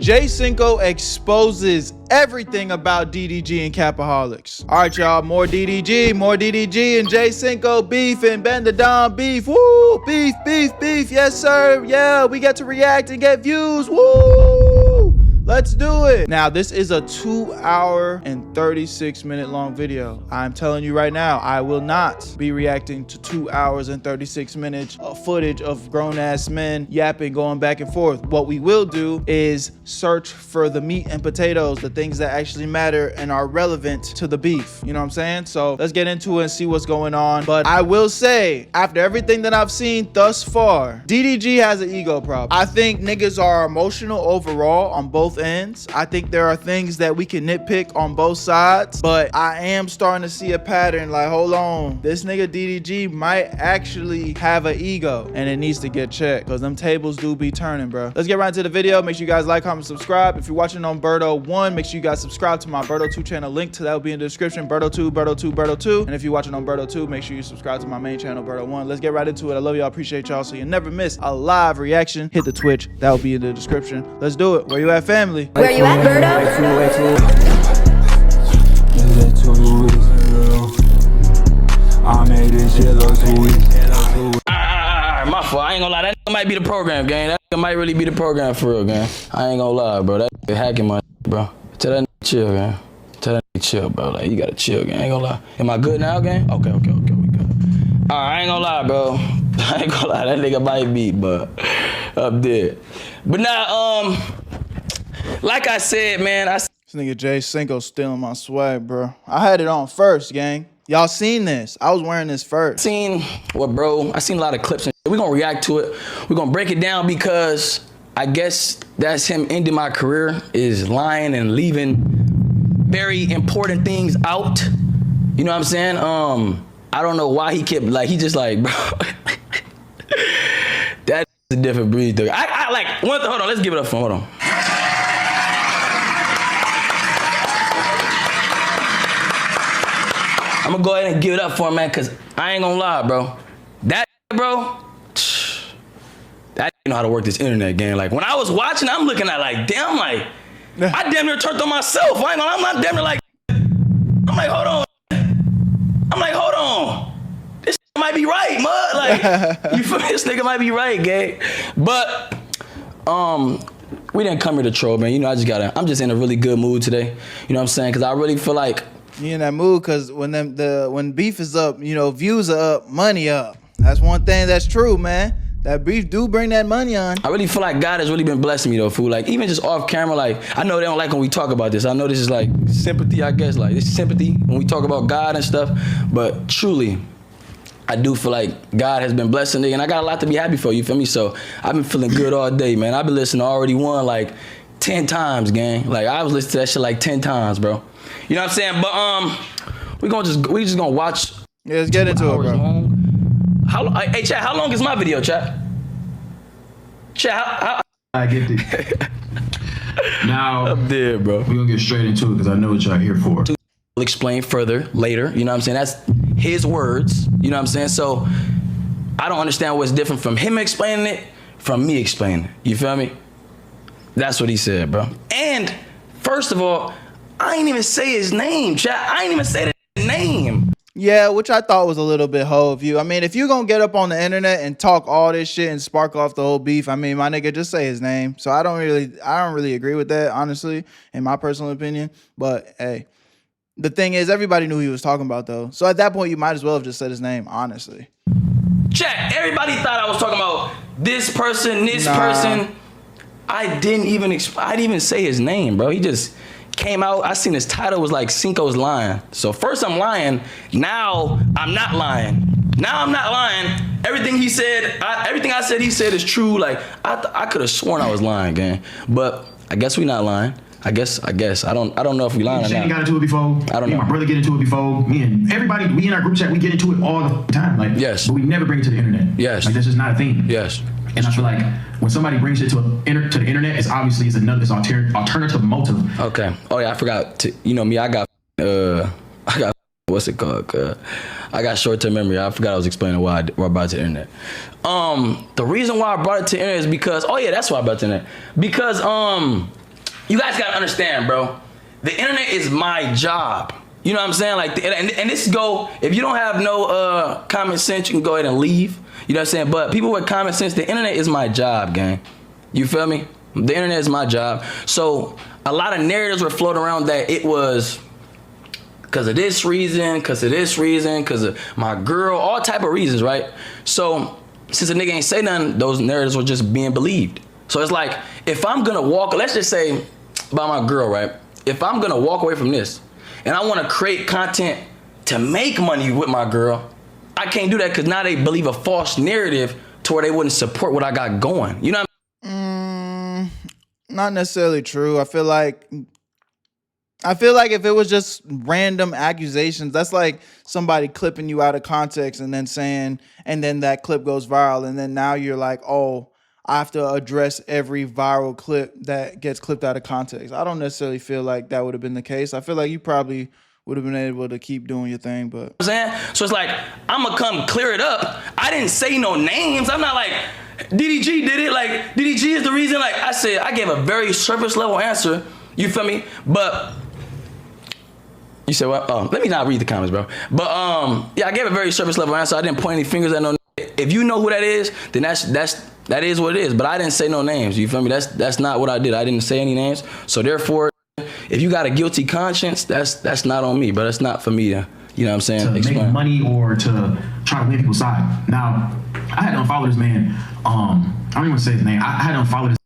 Cinco exposes everything about DDG and Capaholics. All right, y'all, more DDG and Cinco beef and Bend the Dom beef. Woo, beef, yes sir. Yeah, we get to react and get views. Woo! Let's do it. Now, this is a 2 hour and 36-minute long video. I'm telling you right now, I will not be reacting to 2 hours and 36 minutes of footage of grown-ass men yapping, going back and forth. What we will do is search for the meat and potatoes, the things that actually matter and are relevant to the beef. You know what I'm saying? So let's get into it and see what's going on. But I will say, after everything that I've seen thus far, DDG has an ego problem. I think niggas are emotional overall on both ends. I think there are things that we can nitpick on both sides, but I am starting to see a pattern. Like, hold on, this nigga DDG might actually have an ego and it needs to get checked, because them tables do be turning, bro. Let's get right into the video. Make sure you guys like, comment, subscribe. If you're watching on Berto 1, make sure you guys subscribe to my Berto 2 channel. Link to that will be in the description. Berto 2, Berto 2, Berto 2. And if you're watching on Berto 2, make sure you subscribe to my main channel, Berto 1. Let's get right into it. I love y'all, appreciate y'all, so you never miss a live reaction. Hit the Twitch, that will be in the description. Let's do it. Where you at, family? Where you at, Berto? I made this shit look sweet. My fault. I ain't gonna lie. That nigga might be the program, gang. That nigga might really be the program for real, gang. I ain't gonna lie, bro. That nigga hacking my bro. Tell that nigga chill, gang. Tell that nigga chill, bro. Like, you gotta chill, gang. I ain't gonna lie. Am I good now, gang? Okay, we good. Alright, I ain't gonna lie, bro. I ain't gonna lie. That nigga might be, but up there. But now, like I said, man, This nigga Cinco stealing my swag, bro. I had it on first, gang. Y'all seen this? I was wearing this first. I seen a lot of clips and shit. We're gonna react to it. We're gonna break it down, because I guess that's him ending my career, is lying and leaving very important things out. You know what I'm saying? I don't know why he kept, like, he just like, bro. That's a different breed, though. I like, hold on, let's give it up for him, hold on. I'm gonna go ahead and give it up for him, man, because I ain't gonna lie, bro. That, bro, that know how to work this internet game. Like, when I was watching, I'm looking at, like, damn, like, I damn near turned on myself. I'm not damn near like, I'm like, hold on. This might be right, mud. Like, you feel me? This nigga might be right, gang. But, we didn't come here to troll, man. You know, I'm just in a really good mood today. You know what I'm saying? Because I really feel like, you in that mood because when beef is up, you know, views are up, money up. That's one thing that's true, man. That beef do bring that money on. I really feel like God has really been blessing me, though, fool. Like, even just off camera, like, I know they don't like when we talk about this. I know this is like sympathy, I guess. Like, this is sympathy when we talk about God and stuff. But truly, I do feel like God has been blessing me, and I got a lot to be happy for, you feel me? So I've been feeling good all day, man. I've been listening to Already Won like 10 times, gang. Like, I was listening to that shit like 10 times, bro. You know what I'm saying? But we just gonna watch. Yeah, let's get into it, bro. Hey, chat, how long is my video, chat? Chat, how I get it. Now, up there, bro. We're gonna get straight into it because I know what y'all here for. We'll explain further later, you know what I'm saying? That's his words, you know what I'm saying? So I don't understand what's different from him explaining it from me explaining it. You feel me? That's what he said, bro. And first of all, I ain't even say his name, chat. I ain't even say the name. Yeah, which I thought was a little bit hoe of you. I mean, if you're gonna get up on the internet and talk all this shit and spark off the whole beef, I mean, my nigga, just say his name. So I don't really agree with that, honestly, in my personal opinion. But hey, the thing is, everybody knew who he was talking about, though. So at that point, you might as well have just said his name, honestly. Chat, everybody thought I was talking about this person, person. I didn't even say his name, bro. He just came out. I seen his title was like Cinco's lying. So first I'm lying. Now I'm not lying. Everything he said, everything I said, he said is true. Like, I could have sworn I was lying, gang. But I guess we not lying. I guess. I don't know if we lying or not. Shane got into it before. I don't know. My brother get into it before. Me and everybody, we in our group chat, we get into it all the time. Like, yes. But we never bring it to the internet. Yes. Like, that's just not a thing. Yes. And I feel like when somebody brings it to the internet, it's obviously it's alternative motive. Okay. Oh yeah, I forgot to. You know me, I got what's it called? I got short-term memory. I forgot I was explaining why I brought it to the internet. The reason why I brought it to the internet is because, oh yeah, that's why I brought it to the internet. Because you guys gotta understand, bro. The internet is my job. You know what I'm saying? Like, and this go, if you don't have no common sense, you can go ahead and leave. You know what I'm saying? But people with common sense, the internet is my job, gang. You feel me? The internet is my job. So a lot of narratives were floating around that it was because of this reason, because of this reason, because of my girl, all type of reasons, right? So since a nigga ain't say nothing, those narratives were just being believed. So it's like, if I'm gonna walk, let's just say about my girl, right? If I'm gonna walk away from this and I wanna create content to make money with my girl, I can't do that because now they believe a false narrative to where they wouldn't support what I got going. You know what Not necessarily true. I feel like if it was just random accusations, that's like somebody clipping you out of context and then saying, and then that clip goes viral, and then now you're like, oh, I have to address every viral clip that gets clipped out of context. I don't necessarily feel like that would have been the case. I feel like you probably would have been able to keep doing your thing, but I'm saying? So it's like, I'm gonna come clear it up. I didn't say no names. I'm not like, DDG did it. Like, DDG is the reason. Like I said, I gave a very surface level answer. You feel me? But you said what? Let me not read the comments, bro. But yeah, I gave a very surface level answer. I didn't point any fingers at no. If you know who that is, then that is what it is. But I didn't say no names. You feel me? That's not what I did. I didn't say any names. So therefore, if you got a guilty conscience, that's not on me. But it's not for me to, you know what I'm saying? To make money or to try to win people's side. Now, I had to unfollow this man. I don't even want to say his name. I had to unfollow this.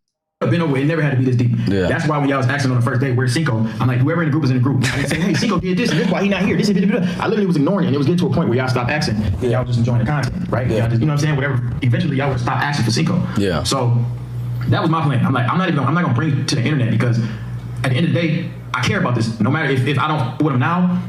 I've been over it. It never had to be this deep. Yeah. That's why when y'all was asking on the first date, where's Cinco? I'm like, whoever in the group was in the group. I didn't say, hey, Cinco did this, and this is why he not here. This is I literally was ignoring it, and it was getting to a point where y'all stopped asking. And y'all was just enjoying the content, right? Yeah. Y'all just, you know what I'm saying? Whatever. Eventually, y'all would stop asking for Cinco. Yeah. So that was my plan. I'm like, I'm not gonna bring it to the internet because at the end of the day, I care about this. No matter if I don't with him now.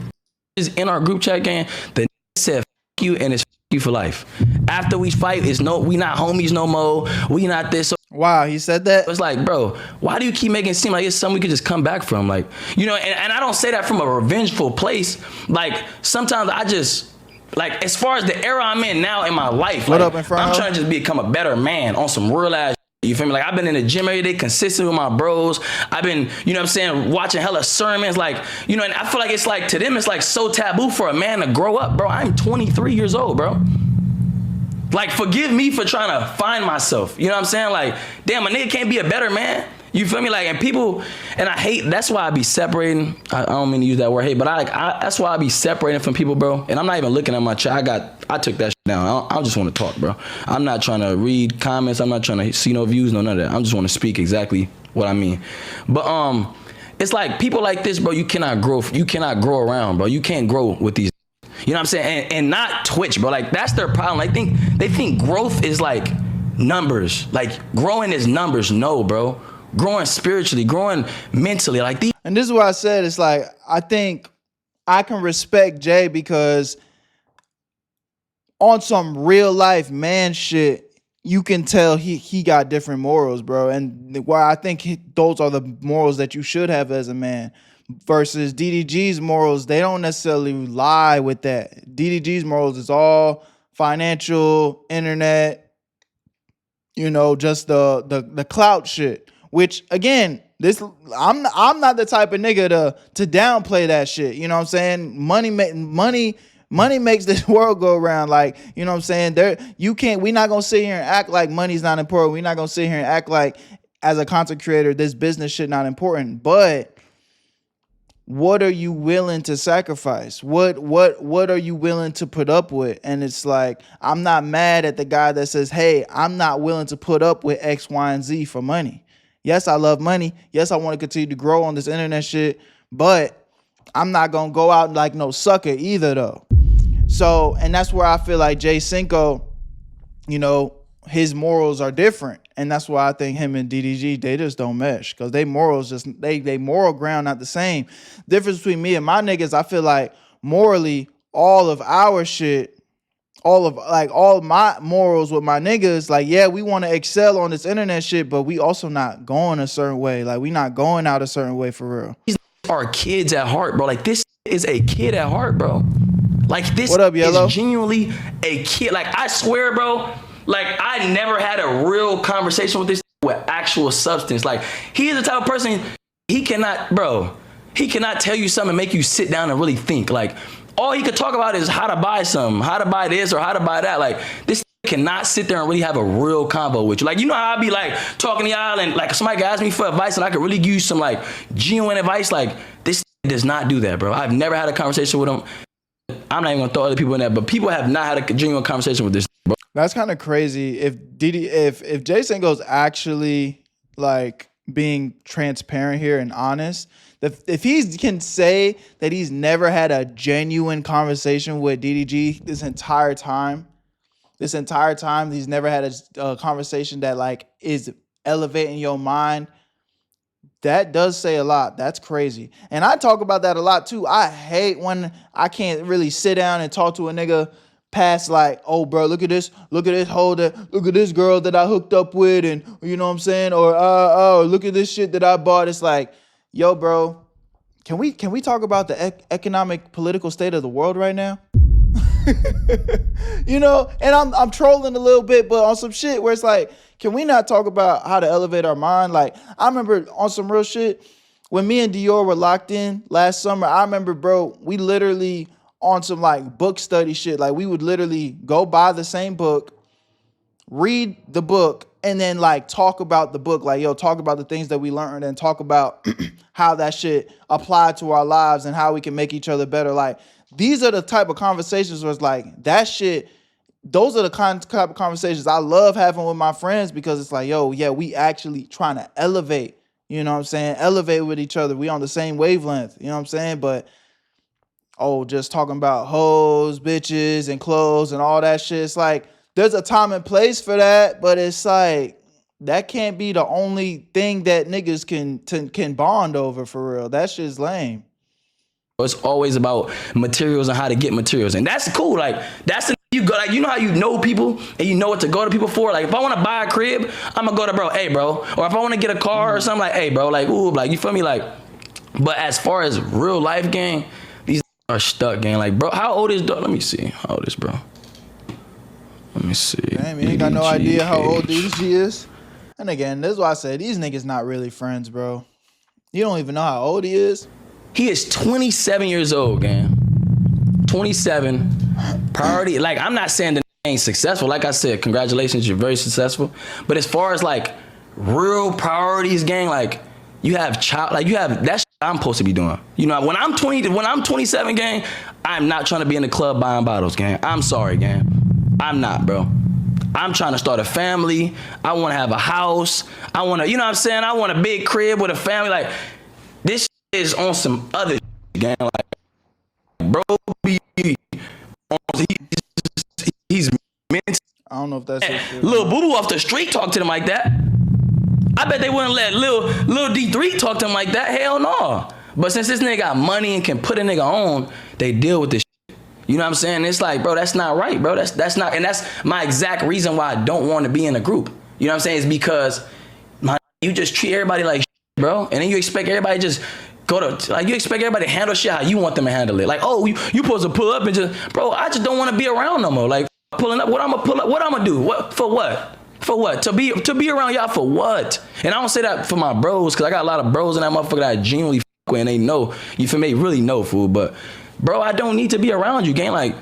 Is in our group chat game, the said f you and it's f you for life. After we fight, we not homies no more. We not this. Wow, he said that? It's like, bro, why do you keep making it seem like it's something we could just come back from? Like, you know, and I don't say that from a revengeful place. Like, sometimes I just, like, as far as the era I'm in now in my life, like, I'm trying to just become a better man on some real ass. You feel me? Like, I've been in the gym every day, consistent with my bros. I've been, you know what I'm saying, watching hella sermons. Like, you know, and I feel like it's like, to them, it's like so taboo for a man to grow up, bro. I'm 23 years old, bro. Like, forgive me for trying to find myself. You know what I'm saying? Like, damn, a nigga can't be a better man. You feel me? Like, and people, and I hate, that's why I be separating. I don't mean to use that word hate, but that's why I be separating from people, bro. And I'm not even looking at my chat. I took that shit down. I just want to talk, bro. I'm not trying to read comments. I'm not trying to see no views, no none of that. I just want to speak exactly what I mean. But it's like people like this, bro, you cannot grow around, bro. You can't grow with these. You know what I'm saying? And not Twitch, bro. Like, that's their problem. They think growth is like numbers. Like, growing is numbers. No, bro. Growing spiritually, growing mentally. Like these. And this is what I said. It's like, I think I can respect Jay because on some real life man shit, you can tell he got different morals, bro. And why I think those are the morals that you should have as a man. Versus DDG's morals, they don't necessarily lie with that. DDG's morals is all financial, internet, you know, just the clout shit. Which again, I'm not the type of nigga to downplay that shit. You know what I'm saying? Money makes this world go around. Like, you know what I'm saying? We're not gonna sit here and act like money's not important. We're not gonna sit here and act like as a content creator, this business shit not important. But what are you willing to sacrifice? What are you willing to put up with? And it's like, I'm not mad at the guy that says, hey, I'm not willing to put up with X, Y, and Z for money. Yes, I love money. Yes, I want to continue to grow on this internet shit, but I'm not going to go out like no sucker either though. So, and that's where I feel like Jay Cinco, you know, his morals are different. And that's why I think him and DDG, they just don't mesh. Because they morals just, they moral ground not the same. Difference between me and my niggas, I feel like morally, all of our shit, all of my morals with my niggas, like, yeah, we want to excel on this internet shit, but we also not going a certain way. Like, we not going out a certain way for real. These are kids at heart, bro. Like, this is a kid at heart, bro. Like, this what up, Yellow? Is genuinely a kid. Like, I swear, bro, like, I never had a real conversation with this with actual substance. Like, he is the type of person, he cannot, bro, he cannot tell you something and make you sit down and really think. Like, all he could talk about is how to buy something, how to buy this or how to buy that. Like, this cannot sit there and really have a real convo with you. Like, you know how I be like talking to y'all and like somebody could ask me for advice and I could really give you some like genuine advice. Like, this does not do that, bro. I've never had a conversation with him. I'm not even gonna throw other people in there, but people have not had a genuine conversation with this, bro. That's kind of crazy. If Jay Cinco's actually like being transparent here and honest, if he can say that he's never had a genuine conversation with DDG this entire time he's never had a conversation that like is elevating your mind, that does say a lot. That's crazy. And I talk about that a lot too. I hate when I can't really sit down and talk to a nigga past like, oh bro, look at this hoe look at this girl that I hooked up with, and you know what I'm saying, or oh look at this shit that I bought. It's like, yo bro, can we talk about the economic political state of the world right now? You know, and I'm trolling a little bit, but on some shit where it's like, can we not talk about how to elevate our mind? Like, I remember on some real shit, when me and Dior were locked in last summer, I remember, bro, we literally on some like book study shit. Like, we would literally go buy the same book, read the book, and then like talk about the book. Like, yo, talk about the things that we learned and talk about how that shit applied to our lives and how we can make each other better. Like, these are the type of conversations where it's like, that shit, those are the type of conversations I love having with my friends, because it's like, yo, yeah, we actually trying to elevate, you know what I'm saying? Elevate with each other. We on the same wavelength, you know what I'm saying? But, oh, just talking about hoes, bitches, and clothes and all that shit. It's like, there's a time and place for that, but it's like, that can't be the only thing that niggas can bond over for real. That shit's lame. It's always about materials and how to get materials, and that's cool. Like, that's the you go, like, you know how you know people and you know what to go to people for. Like, if I want to buy a crib, I'm gonna go to bro, hey bro, or if I want to get a car or something, like, hey bro, like, ooh, like, you feel me, like. But as far as real life, gang, these are stuck, gang. Like, bro, how old is dog? Let me see, how old is bro? Let me see. Damn, you ain't got no idea how old DDG is. And again, this is why I say these niggas not really friends, bro. You don't even know how old he is. He is 27 years old, gang. 27. Priority. Like, I'm not saying that ain't successful. Like I said, congratulations, you're very successful. But as far as like real priorities, gang, like, you have that's shit I'm supposed to be doing. You know, when I'm 27, gang, I'm not trying to be in the club buying bottles, gang. I'm sorry, gang. I'm not, bro. I'm trying to start a family. I want to have a house. I want to, you know what I'm saying? I want a big crib with a family. Like, this shit is on some other shit, gang. Like, bro, he's meant. I don't know if that's his shit. Lil Boo Boo off the street talk to them like that. I bet they wouldn't let Lil D3 talk to him like that. Hell no. But since this nigga got money and can put a nigga on, they deal with this shit. You know what I'm saying? It's like, bro, that's not right, bro. That's not, and that's my exact reason why I don't want to be in a group. You know what I'm saying? It's because you just treat everybody like shit, bro. And then you expect everybody just you expect everybody to handle shit how you want them to handle it. Like, oh, you supposed to pull up and just, bro, I just don't want to be around no more. Like, pulling up, what I'm gonna pull up, what I'm gonna do? What for what? For what? To be around y'all for what? And I don't say that for my bros, because I got a lot of bros in that motherfucker that I genuinely fuck with, and they know, you feel me, really know, fool. But bro, I don't need to be around you, gang. Like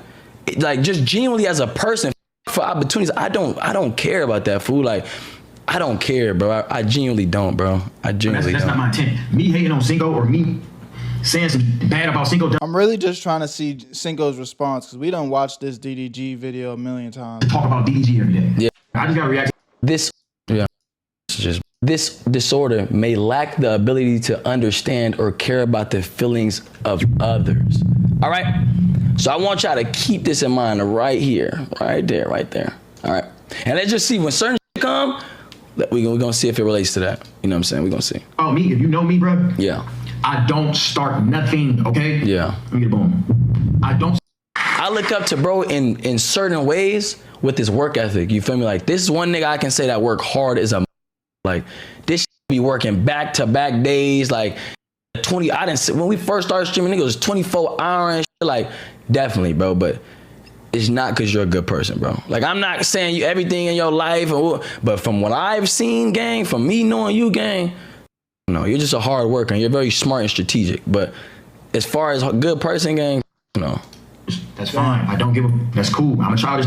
just genuinely as a person, for opportunities, I don't care about that, fool. Like, I don't care, bro. I genuinely don't, bro. I genuinely that's don't. Not my intent. Me hating on Cinco or me saying some bad about Cinco. I'm really just trying to see Cinco's response, because we done watched this DDG video a million times. Talk about DDG every day. Yeah. I just got to react. This disorder may lack the ability to understand or care about the feelings of others. All right? So I want y'all to keep this in mind right here, right there. All right? And let's just see when certain shit come, we're going to see if it relates to that. You know what I'm saying? We're going to see. Oh, me, if you know me, bro. Yeah. I don't start nothing, okay? Yeah. Let me get a boom. I look up to bro in certain ways with his work ethic. You feel me? Like, this is one nigga I can say that work hard is a, like, this shit be working back to back days. Like, when we first started streaming, nigga, it was 24 hours and shit. Like, definitely, bro. But it's not because you're a good person, bro. Like, I'm not saying you everything in your life, but from what I've seen, gang, from me knowing you, gang, no. You're just a hard worker and you're very smart and strategic. But as far as a good person, gang, no. That's fine. I don't give a. That's cool. I'm a troll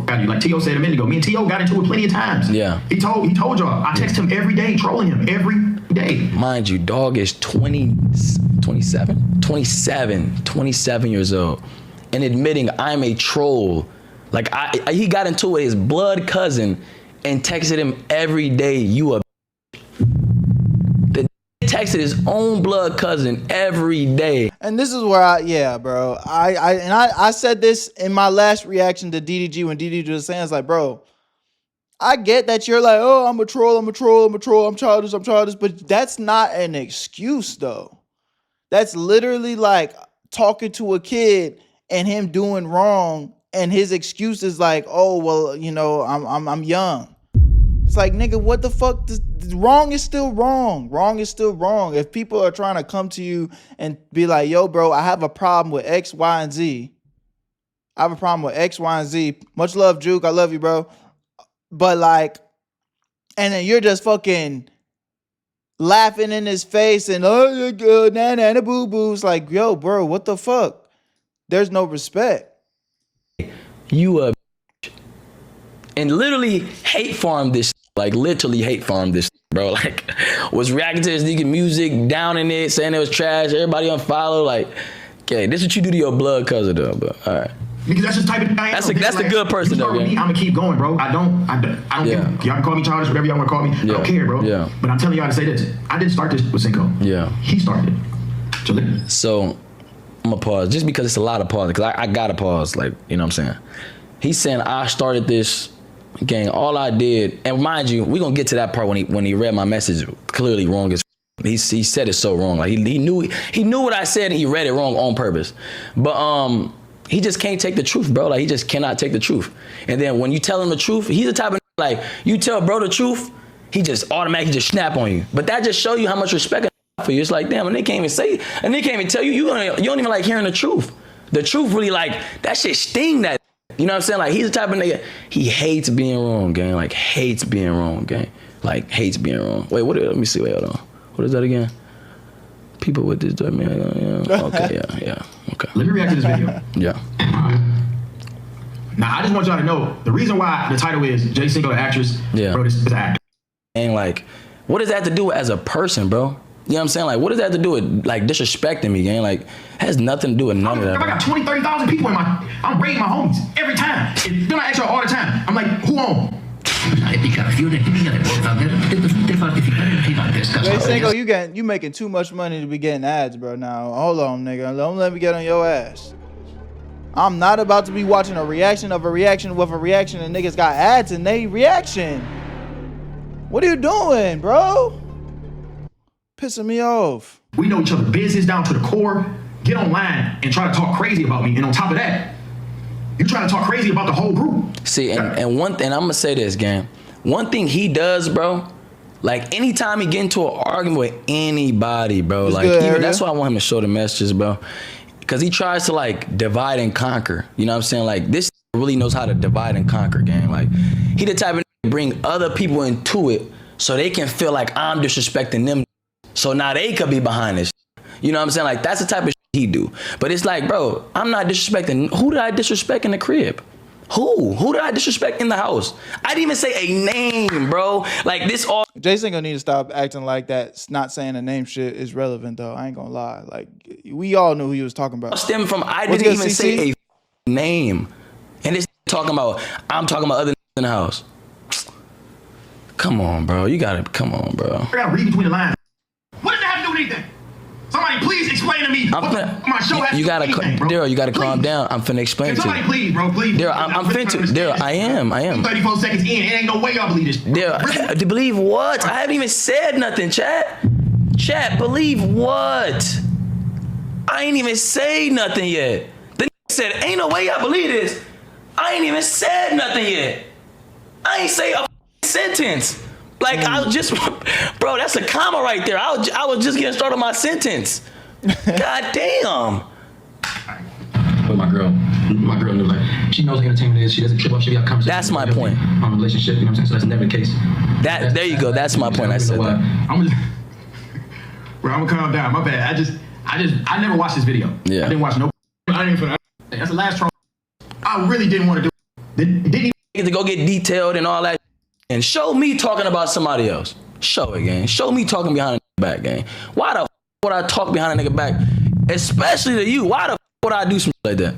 out you. Like T.O. said a minute ago. Me and T.O. got into it plenty of times. Yeah. He told y'all. I text him every day, trolling him every day. Mind you, dog is 27 years old, and admitting I'm a troll. Like he got into it with his blood cousin, and texted him every day. You a. Texted his own blood cousin every day. And this is where bro. I said this in my last reaction to DDG when DDG was saying, it's like, bro, I get that you're like, oh, I'm a troll, I'm childish, but that's not an excuse though. That's literally like talking to a kid and him doing wrong, and his excuse is like, oh, well, you know, I'm young. It's like, nigga, what the fuck? Wrong is still wrong. Wrong is still wrong. If people are trying to come to you and be like, yo, bro, I have a problem with X, Y, and Z. I have a problem with X, Y, and Z. Much love, Juke. I love you, bro. But like, and then you're just fucking laughing in his face and, oh, you're good, na boo boo. It's like, yo, bro, what the fuck? There's no respect. You a and literally hate farm this, like literally hate farm this, bro. Like was reacting to his nigga music, downing it, saying it was trash, everybody unfollow. Like, okay, this is what you do to your blood cousin though, but all right. Because that's just type of thing I am. That's a good person though. I'm gonna keep going, bro. I don't Yeah. Y'all can call me childish, whatever y'all want to call me. I don't care, bro. Yeah. But I'm telling y'all to say this. I didn't start this with Cinco. Yeah. He started it. So I'm gonna pause just because it's a lot of pause. Because I gotta pause, like, you know what I'm saying? He's saying I started this. Gang, all I did, and mind you, we're gonna get to that part when he read my message clearly wrong as he said it so wrong. Like he knew what I said and he read it wrong on purpose. But he just can't take the truth, bro. Like he just cannot take the truth. And then when you tell him the truth, he's the type of like you tell bro the truth, he just automatically just snap on you. But that just show you how much respect I have for you. It's like, damn, and they can't even say, and they can't even tell you, you don't even like hearing the truth. The truth really like that shit sting that. You know what I'm saying? Like, he's the type of nigga, he hates being wrong, gang. Like, hates being wrong, gang. Like, hates being wrong. Wait, let me see. Wait, hold on. What is that again? People with this, man. Yeah. Okay, yeah. Okay. Let me react to this video. Yeah. Now, I just want y'all to know, the reason why the title is J Cinco, the actress, bro, this is an actor. And, like, what does that have to do with as a person, bro? You know what I'm saying? Like, what does that have to do with, like, disrespecting me, gang? Like, has nothing to do with none of that. I got 20, 30,000 people I'm raiding my homies every time. Then I ask y'all all the time. I'm like, who home? Jay Cinco, you making too much money to be getting ads, bro. Now, hold on, nigga. Don't let me get on your ass. I'm not about to be watching a reaction with a reaction and niggas got ads in they reaction. What are you doing, bro? Pissing me off. We know each other's business down to the core. Get online and try to talk crazy about me. And on top of that, you're trying to talk crazy about the whole group. See, and one thing, I'm gonna say this, gang. One thing he does, bro, like anytime he get into an argument with anybody, bro, like even, that's why I want him to show the messages, bro. Because he tries to like divide and conquer. You know what I'm saying? Like this really knows how to divide and conquer, gang. Like he the type of to bring other people into it so they can feel like I'm disrespecting them. So now they could be behind this. You know what I'm saying? Like that's the type of shit he do. But it's like, bro, I'm not disrespecting. Who did I disrespect in the crib? Who did I disrespect in the house? I didn't even say a name, bro. Like this all. Jason gonna need to stop acting like that. Not saying a name shit is relevant though. I ain't gonna lie. Like we all knew who he was talking about. Stem from I didn't even say a name, and this talking about I'm talking about other in the house. Come on, bro. You gotta come on, bro. I gotta read between the lines. What does that have to do with anything? Somebody please explain to me my show has to do with anything, bro. Daryl, you gotta calm down. I'm finna explain to you. Somebody please, bro, please. Daryl, I'm finna. Daryl, I am. 34 seconds in, it ain't no way y'all believe this. Daryl, to believe what? I haven't even said nothing, chat. Chat, believe what? I ain't even say nothing yet. The said, ain't no way y'all believe this. I ain't even said nothing yet. I ain't say a sentence. Like I was just, bro, that's a comma right there. I was just getting started on my sentence. God damn. But my girl knew, like, she knows what entertainment is. She doesn't trip up. She have conversations. That's my point. On relationship, you know what I'm saying? So that's never the case. There you go. That's my point. I said that. Bro, I'm gonna calm down. My bad. I never watched this video. Yeah. I didn't watch no. I didn't even. That's the last troll. I really didn't want to do it. Didn't even to go get detailed and all that, and show me talking about somebody else. Show it, gang. Show me talking behind a nigga back, gang. Why the would I talk behind a nigga back? Especially to you. Why the would I do something like that?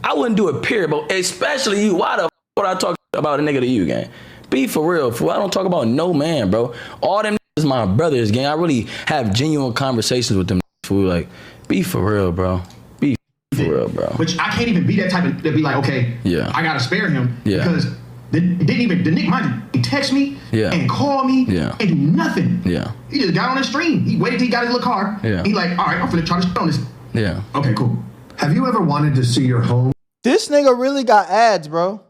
I wouldn't do it, period. But especially you. Why the would I talk about a nigga to you, gang? Be for real. Fool. I don't talk about no man, bro. All them is my brothers, gang. I really have genuine conversations with them. Fool. Like, be for real, bro. Be for real, bro. Which I can't even be that type of to be like, okay, yeah, I gotta spare him. Yeah. Because the nigga, mind you, he text me and call me and do nothing. Yeah. He just got on the stream. He waited till he got his little car. Yeah. He like, all right, I'm finna try to on this. Yeah. Okay, cool. Have you ever wanted to see your home? This nigga really got ads, bro.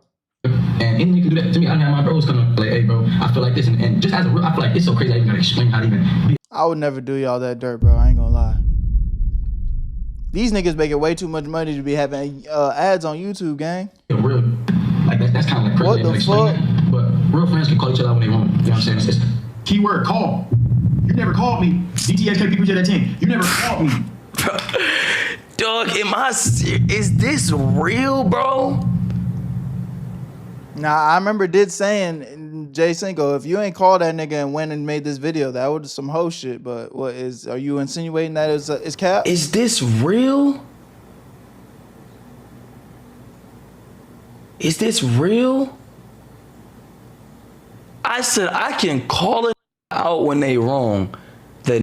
And anyone can do that to me. I have my bros come up like, hey, bro, I feel like this. And just as a real, I feel like it's so crazy I even gotta explain how to even. I would never do y'all that dirt, bro. I ain't gonna lie. These niggas making way too much money to be having ads on YouTube, gang. Real, like that's kind of like what the fuck? That. But real friends can call each other out when they want. You know what I'm saying? It's keyword call. You never called me. DTSK people at 10. You never called me. Dog, is this real, bro? Nah, I remember saying, Jay Cinco, if you ain't called that nigga and went and made this video, that was some hoe shit. But are you insinuating that is cap? Is this real? Is this real? I said I can call it out when they wrong. The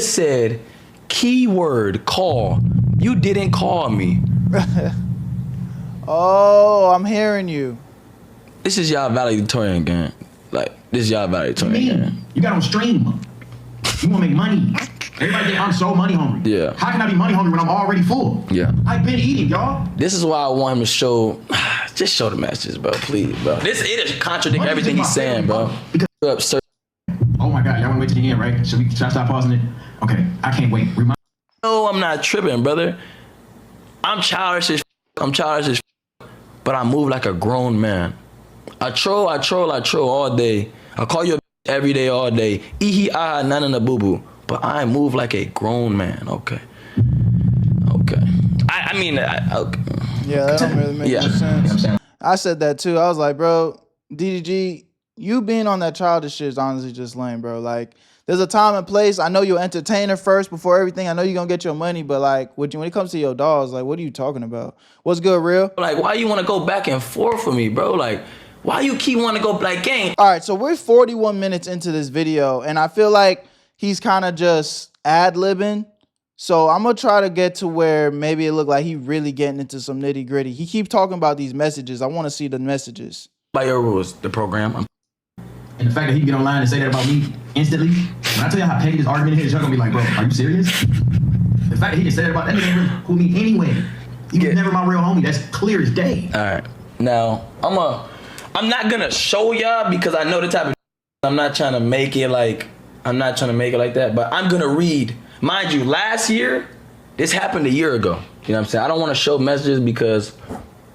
said keyword call. You didn't call me. Oh, I'm hearing you. This is y'all valedictorian gang. Like, this is y'all valedictorian gang. You got on stream. You want to make money. Everybody I'm so money hungry. Yeah. How can I be money hungry when I'm already full? Yeah. I've been eating, y'all. This is why I want him to show, just show the messages, bro, please, bro. It is contradict everything he's saying, bro. Because oh my God, y'all want to wait to the end, right? Should I stop pausing it? Okay, I can't wait. No, I'm not tripping, brother. I'm childish as but I move like a grown man. I troll all day. I call you a every day, all day. Ihi aha nana na boo boo. But I move like a grown man. Okay. I mean, okay. Yeah, that don't really make no sense. I said that too. I was like, bro, DDG, you being on that childish shit is honestly just lame, bro. Like, there's a time and place. I know you're entertainer first before everything. I know you're gonna get your money, but like, when it comes to your dogs, like, what are you talking about? What's good, real? Like, why you want to go back and forth with me, bro? Like, why you keep wanting to go like, gang? All right, so we're 41 minutes into this video, and I feel like he's kind of just ad-libbing. So I'm gonna try to get to where maybe it look like he really getting into some nitty gritty. He keep talking about these messages. I want to see the messages. By your rules, the program. And the fact that he can get online and say that about me instantly, when I tell you how petty this argument is, y'all gonna be like, bro, are you serious? The fact that he can say that about that nigga ain't really cool me anyway. He was never my real homie. That's clear as day. All right. Now, I'm not gonna show y'all because I know the type of I'm not trying to make it like that, but I'm gonna read. Mind you, last year, this happened a year ago. You know what I'm saying? I don't want to show messages because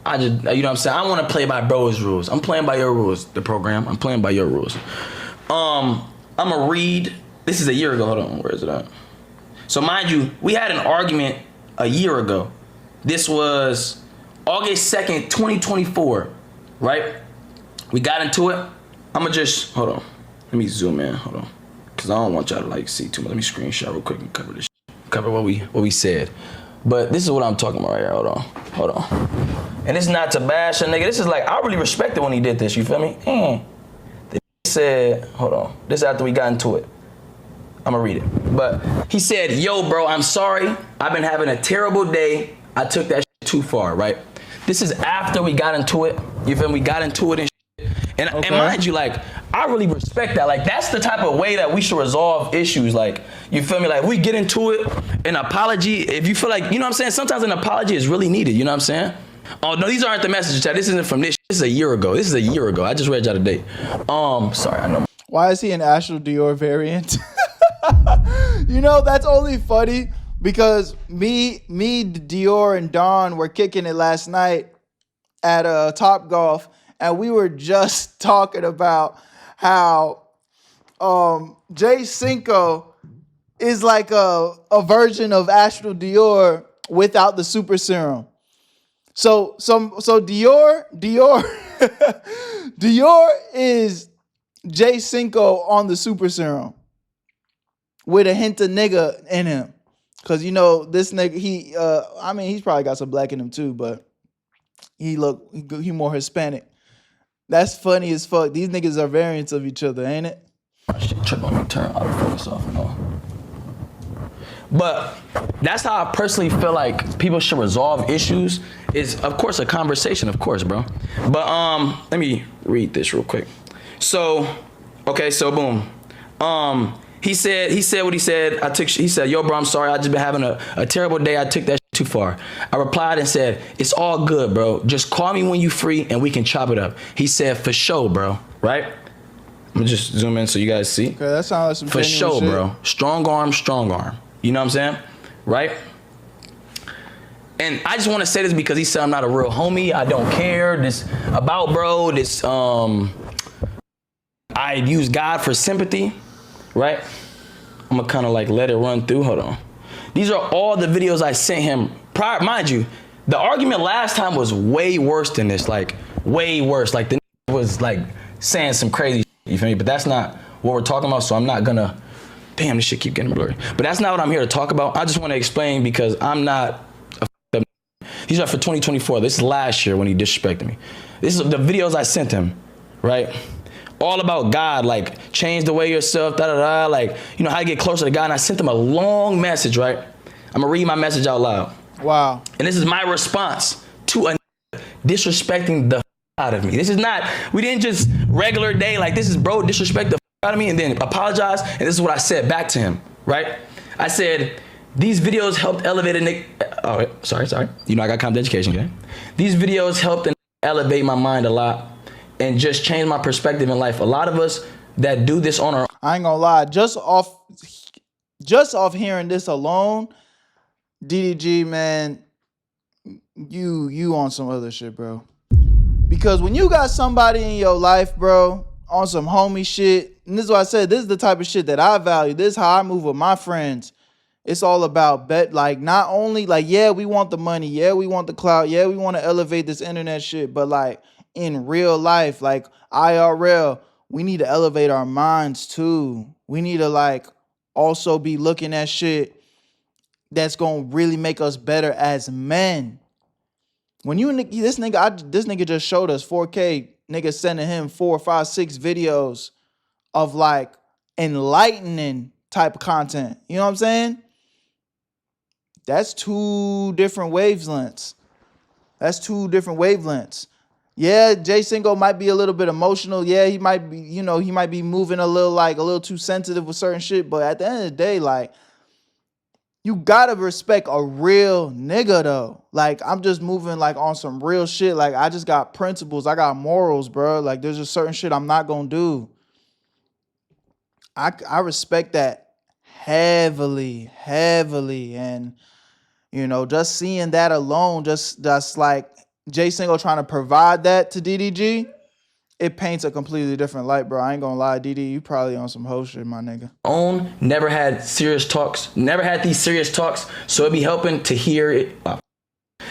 I just, you know what I'm saying? I want to play by bro's rules. I'm playing by your rules, the program. I'm playing by your rules. I'm gonna read. This is a year ago. Hold on, where is it at? So mind you, we had an argument a year ago. This was August 2nd, 2024, right? We got into it. I'm gonna just, hold on. Let me zoom in, hold on. Cause I don't want y'all to like see too much. Let me screenshot real quick and cover this shit. Cover what we said. But this is what I'm talking about right here, hold on. And this is not to bash a nigga. This is like, I really respected when he did this, you feel me? The said, hold on. This is after we got into it. I'm gonna read it. But he said, yo bro, I'm sorry. I've been having a terrible day. I took that shit too far, right? This is after we got into it. You feel me? We got into it and shit. And mind you, like, I really respect that. Like, that's the type of way that we should resolve issues. Like, you feel me? Like, we get into it, an apology, if you feel like, you know what I'm saying? Sometimes an apology is really needed, you know what I'm saying? Oh, no, these aren't the messages, chat. This isn't from this. This is a year ago. I just read y'all the date. Sorry, I know. Why is he an Astro Dior variant? You know, that's only funny because me, Dior, and Don were kicking it last night at Top Golf, and we were just talking about how Cinco is like a version of Astral Dior without the super serum. So Dior Dior is J Cinco on the super serum with a hint of nigga in him. Cause you know this nigga, I mean he's probably got some black in him too, but he more Hispanic. That's funny as fuck. These niggas are variants of each other, ain't it? Shit, trip on me, turn autofocus off and all. But that's how I personally feel like people should resolve issues. Is of course a conversation, of course, bro. But let me read this real quick. So, okay, so boom. He said what he said. He said, yo, bro, I'm sorry. I just been having a terrible day. I took that too far. I replied and said, it's all good, bro. Just call me when you free and we can chop it up. He said, for sure, bro. Right? I'm gonna just zoom in so you guys see. Okay, that sounds like some for sure, shit. bro. Strong arm, strong arm. You know what I'm saying? Right? And I just want to say this because he said I'm not a real homie. I don't care. This about bro. This I use God for sympathy. Right? I'm gonna kind of like let it run through. Hold on. These are all the videos I sent him prior. Mind you, the argument last time was way worse than this. Like way worse. Like the was like saying some crazy shit, you feel me? But that's not what we're talking about. So I'm not gonna. Damn, this shit keep getting blurry. But that's not what I'm here to talk about. I just want to explain because I'm not. These are for 2024. This is last year when he disrespected me. This is the videos I sent him, right? All about God, like change the way yourself, like, you know, how to get closer to God. And I sent him a long message, right? I'm gonna read my message out loud. Wow. And this is my response to a disrespecting the out of me. This is not, we didn't just regular day, like this is bro disrespect the out of me and then apologize. And this is what I said back to him, right? I said, these videos helped elevate a nigga. Oh, sorry. You know, I got comp education, okay? These videos helped elevate my mind a lot and just change my perspective in life. A lot of us that do this on our own. I ain't gonna lie, just off hearing this alone, DDG, man, you on some other shit, bro. Because when you got somebody in your life, bro, on some homie shit, and this is what I said, this is the type of shit that I value. This is how I move with my friends. It's all about like not only like, yeah, we want the money, yeah, we want the clout, yeah, we want to elevate this internet shit, but like in real life, like IRL, we need to elevate our minds too. We need to like also be looking at shit that's gonna really make us better as men. When this nigga just showed us 4K, nigga sending him 4, 5, 6 videos of like enlightening type of content. You know what I'm saying? That's 2 different wavelengths. Yeah, J Cinco might be a little bit emotional. Yeah, he might be, you know, he might be moving a little too sensitive with certain shit. But at the end of the day, like, you gotta respect a real nigga though. Like, I'm just moving like on some real shit. Like, I just got principles. I got morals, bro. Like, there's just certain shit I'm not gonna do. I respect that heavily. And, you know, just seeing that alone, just like J Cinco trying to provide that to DDG, it paints a completely different light, bro. I ain't gonna lie, DD, you probably on some whole shit, my nigga. Never had serious talks, never had these serious talks, so it'd be helping to hear it.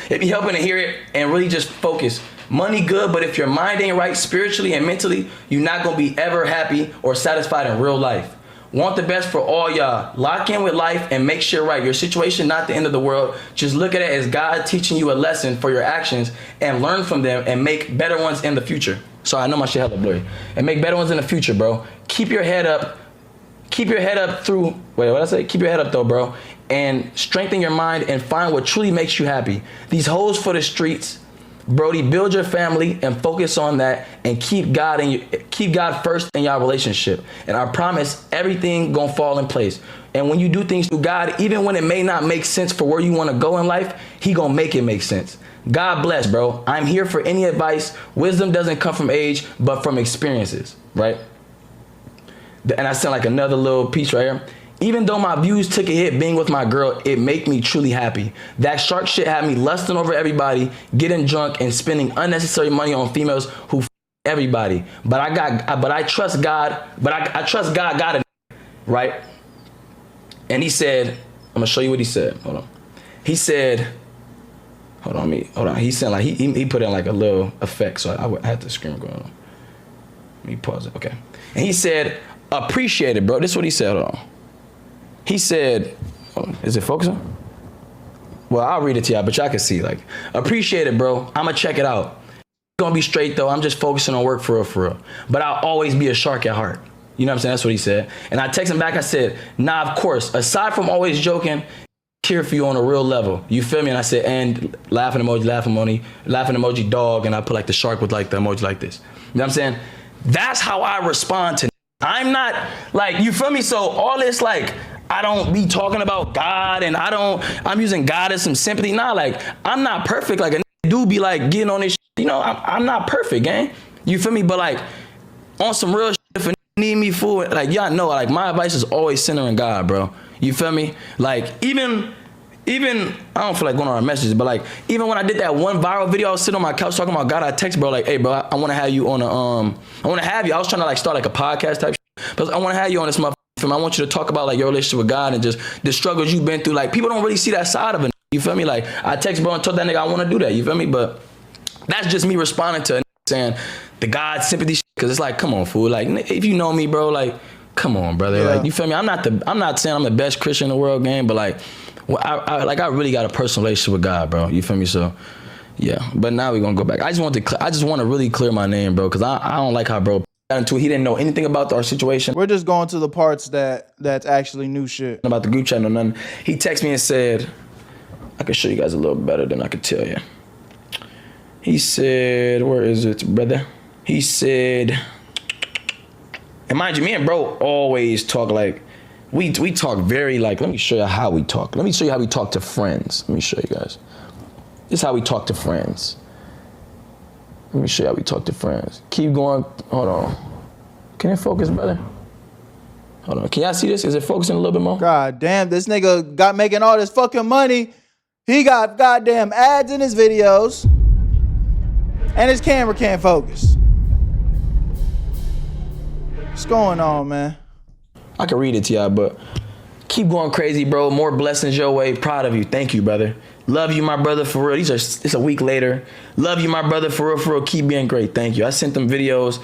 It'd be helping to hear it and really just focus. Money good, but if your mind ain't right spiritually and mentally, you're not gonna be ever happy or satisfied in real life. Want the best for all y'all. Lock in with life and make sure right. Your situation not the end of the world. Just look at it as God teaching you a lesson for your actions and learn from them and make better ones in the future. Sorry, I know my shit hella blurry. And make better ones in the future, bro. Keep your head up. Keep your head up through, wait, what I say? Keep your head up though, bro. And strengthen your mind and find what truly makes you happy. These hoes for the streets. Brody, build your family and focus on that and keep God first in your relationship. And I promise everything gonna fall in place. And when you do things through God, even when it may not make sense for where you wanna go in life, he gonna make it make sense. God bless, bro. I'm here for any advice. Wisdom doesn't come from age, but from experiences, right? And I sent like another little piece right here. Even though my views took a hit being with my girl, it made me truly happy. That shark shit had me lusting over everybody, getting drunk, and spending unnecessary money on females who everybody. But I trust God. I trust God got it, right? And he said, I'm gonna show you what he said. Hold on. He said, hold on. He said like he put in like a little effect, so I had the screen going on. Let me pause it. Okay. And he said, appreciate it, bro. This is what he said. Hold on. He said, is it focusing? Well, I'll read it to y'all, but y'all can see. Like, appreciate it, bro. I'ma check it out. It's gonna be straight though. I'm just focusing on work for real. But I'll always be a shark at heart. You know what I'm saying? That's what he said. And I texted him back, I said, nah, of course. Aside from always joking, here for you on a real level. You feel me? And I said, and laughing emoji, dog, and I put like the shark with like the emoji like this. You know what I'm saying? That's how I respond to. I'm not like, you feel me? So all this like, I don't be talking about God and I'm using God as some sympathy. Nah, like I'm not perfect. Like a do be like getting on this shit. You know, I'm not perfect, gang. You feel me? But like on some real shit, if a need me fool, like y'all know, like my advice is always centering God, bro. You feel me? Like even I don't feel like going on our messages, but like even when I did that one viral video, I was sitting on my couch talking about God. I text bro like, hey bro, I want to have you on I want to have you. I was trying to like start like a podcast type shit, but I want to have you on this motherfucker. I want you to talk about like your relationship with God and just the struggles you've been through. Like people don't really see that side of it. You feel me? Like I text bro and told that nigga I want to do that. You feel me? But that's just me responding to saying the God sympathy shit, because it's like, come on, fool. Like if you know me, bro, like come on, brother. Yeah. Like you feel me? I'm not saying I'm the best Christian in the world, gang, but like I really got a personal relationship with God, bro. You feel me? So yeah. But now we're gonna go back. I just want to really clear my name, bro, because I don't like how bro got into it. He didn't know anything about our situation. We're just going to the parts that's actually new shit. About the group chat or nothing. He texted me and said, I can show you guys a little better than I could tell you. He said, where is it, brother? He said, and mind you, me and bro always talk like, we talk very like, let me show you how we talk. Let me show you how we talk to friends. Let me show you guys. This is how we talk to friends. Let me show you how we talk to friends. Keep going. Hold on. Can it focus, brother? Hold on. Can y'all see this? Is it focusing a little bit more? God damn, this nigga got making all this fucking money. He got goddamn ads in his videos. And his camera can't focus. What's going on, man? I can read it to y'all, but keep going crazy, bro. More blessings your way. Proud of you. Thank you, brother. Love you, my brother, for real. It's a week later. Love you, my brother, for real. Keep being great. Thank you. I sent them videos.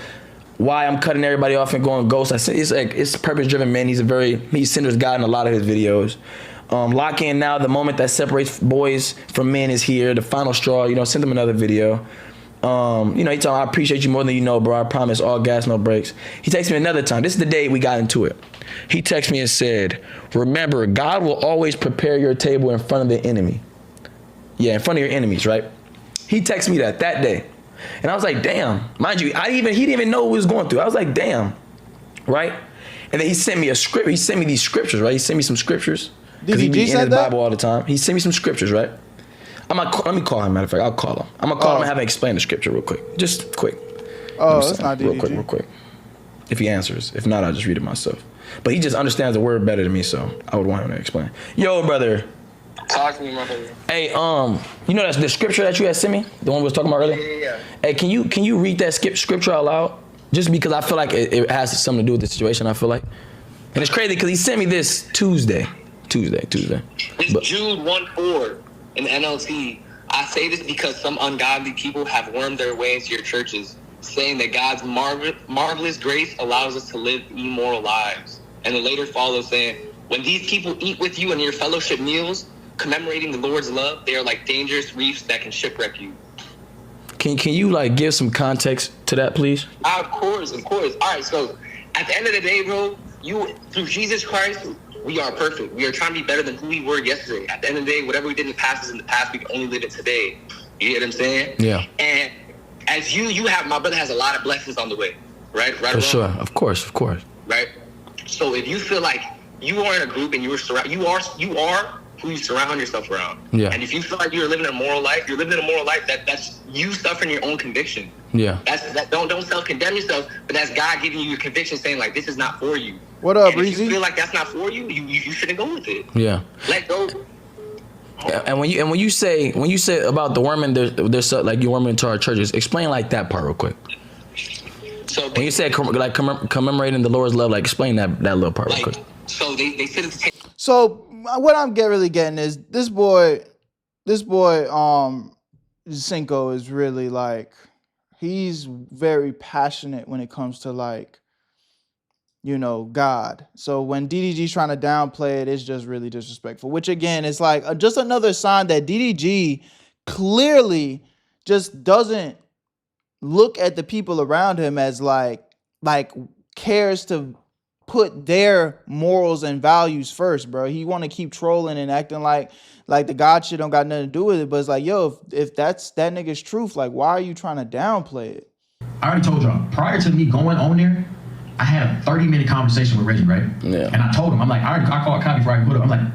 Why I'm cutting everybody off and going ghost. I said it's purpose-driven, man. He centers God in a lot of his videos. Lock in now. The moment that separates boys from men is here. The final straw. You know, send them another video. You know, he told me, I appreciate you more than you know, bro. I promise, all gas, no brakes. He texted me another time. This is the day we got into it. He texted me and said, remember, God will always prepare your table in front of the enemy. Yeah, in front of your enemies, right? He texted me that day. And I was like, damn. Mind you, he didn't even know what he was going through. I was like, damn. Right? And then he sent me a script. He sent me these scriptures, right? He sent me some scriptures. Because he be in his Bible all the time. He sent me some scriptures, right? Let me call him, matter of fact. I'll call him. I'm going to call him and have him explain the scripture real quick. Just quick. Oh, that's not DDG. Real quick. If he answers. If not, I'll just read it myself. But he just understands the word better than me, so I would want him to explain. Yo, brother. Talk to me, my brother. Hey, you know that's the scripture that you had sent me? The one we was talking about earlier? Yeah. Hey, can you read that scripture out loud? Just because I feel like it has something to do with the situation, I feel like. And it's crazy because he sent me this Tuesday. It's Jude 1:4 in the NLT. I say this because some ungodly people have wormed their way into your churches, saying that God's marvelous grace allows us to live immoral lives. And then later follows saying, when these people eat with you in your fellowship meals, commemorating the Lord's love, they are like dangerous reefs that can shipwreck you. Can you like give some context to that, please? Of course. All right, so at the end of the day, bro, through Jesus Christ, we are perfect. We are trying to be better than who we were yesterday. At the end of the day, whatever we did in the past is in the past. We can only live it today. You get what I'm saying? Yeah. And as my brother has a lot of blessings on the way, right? For sure. Of course. Right? So if you feel like you are in a group and you are who you surround yourself around. Yeah. And if you feel like you're living a moral life, that's you suffering your own conviction. Yeah. Don't self-condemn yourself, but that's God giving you your conviction, saying like, this is not for you. What up, Breezy? If you Breezy? feel like that's not for you, you shouldn't go with it. Yeah. Let go. And when you say about the worming, there's like you worming into our churches. Explain like that part real quick. So when you said like commemorating the Lord's love, like explain that little part real quick. So they sit at the table. So what I'm really getting is this boy, Cinco is really like, he's very passionate when it comes to like, you know, God. So when DDG's trying to downplay it, it's just really disrespectful, which again, is like just another sign that DDG clearly just doesn't look at the people around him as like cares to put their morals and values first, bro. He want to keep trolling and acting like the God shit don't got nothing to do with it. But it's like, yo, if that's that nigga's truth, like, why are you trying to downplay it? I already told y'all, prior to me going on there, I had a 30-minute conversation with Reggie, right? Yeah. And I told him, I'm like, I called Kai before I can put up. I'm like,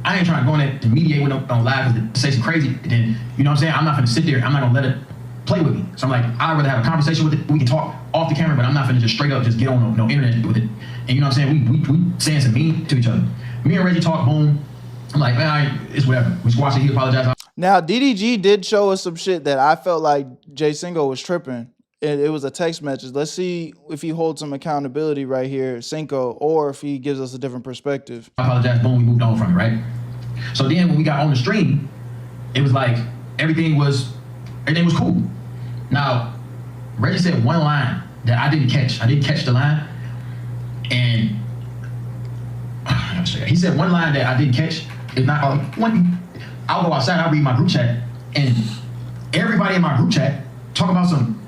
I ain't trying to go in there to mediate with them on live to say some crazy. And then, you know what I'm saying? I'm not gonna sit there. I'm not gonna let it play with me. So I'm like, I'd rather have a conversation with it. We can talk off the camera, but I'm not gonna just straight up just get on no internet with it. And you know what I'm saying? We saying some mean to each other. Me and Reggie talk, boom. I'm like, man, it's whatever. We squashed it. He apologized. Now, DDG did show us some shit that I felt like Jay Cinco was tripping. It was a text message. Let's see if he holds some accountability right here, Cinco, or if he gives us a different perspective. I apologize, boom, we moved on from it, right? So then when we got on the stream, it was like everything was cool. Now, Reggie said one line that I didn't catch. I didn't catch the line. And he said one line that I didn't catch. It's not I'll go outside, I'll read my group chat, and everybody in my group chat talk about some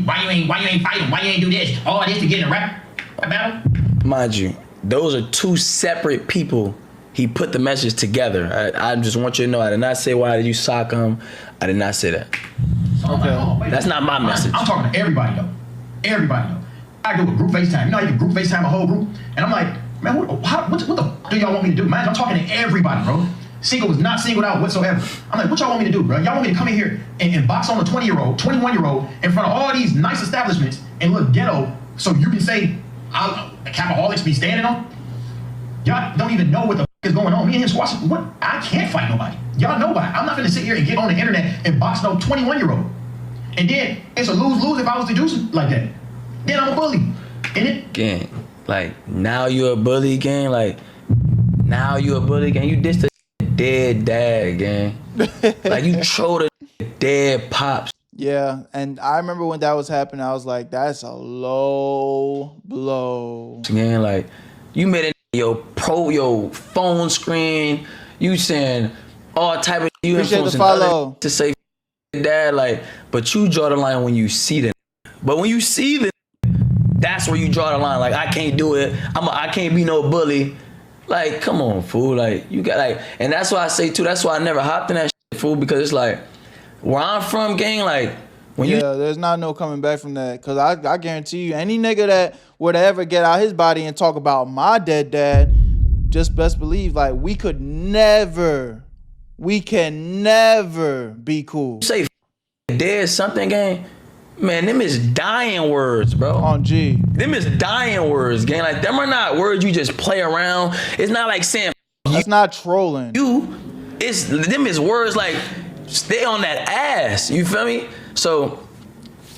why you ain't fighting, why you ain't do this, all this to get in a rap battle. Mind you, those are two separate people. He put the message together. I just want you to know, I did not say why did you sock him. I did not say that. Okay. That's not my message. I'm talking to everybody though. Everybody though. I do a group FaceTime. You know, you can group FaceTime a whole group, and I'm like, man, what the f do y'all want me to do? Man, I'm talking to everybody, bro. Cinco was not singled out whatsoever. I'm like, what y'all want me to do, bro? Y'all want me to come in here and box on a 20-year-old, 21-year-old in front of all these nice establishments and look ghetto so you can say, the Capaholics be standing on? Y'all don't even know what the f is going on. Me and him squashing. What? I can't fight nobody. Y'all know why. I'm not gonna sit here and get on the internet and box no 21-year-old. And then it's a lose-lose if I was to do something like that. Then I'm a bully. And it gang, like now you're a bully, gang. Like now you're a bully, gang. You dissed a dead dad, gang. Like you trolled a dead pops. Yeah, and I remember when that was happening, I was like, that's a low blow. Gang, like you made it your phone screen. You saying all type of you appreciate the follow to say dad, like, but you draw the line when you see the. But when you see the, that's where you draw the line. Like I can't do it. I can't be no bully. Like, come on, fool. Like, you got, like, and that's why I say, too, that's why I never hopped in that shit, fool, because it's like, where I'm from, gang, like, when you... Yeah, there's not no coming back from that, because I guarantee you, any nigga that would ever get out his body and talk about my dead dad, just best believe, like, we can never be cool. You say dead something, gang, man, them is dying words, bro. On G. Them is dying words, gang. Like, them are not words you just play around. It's not like saying that's not trolling. Them is words like stay on that ass. You feel me? So,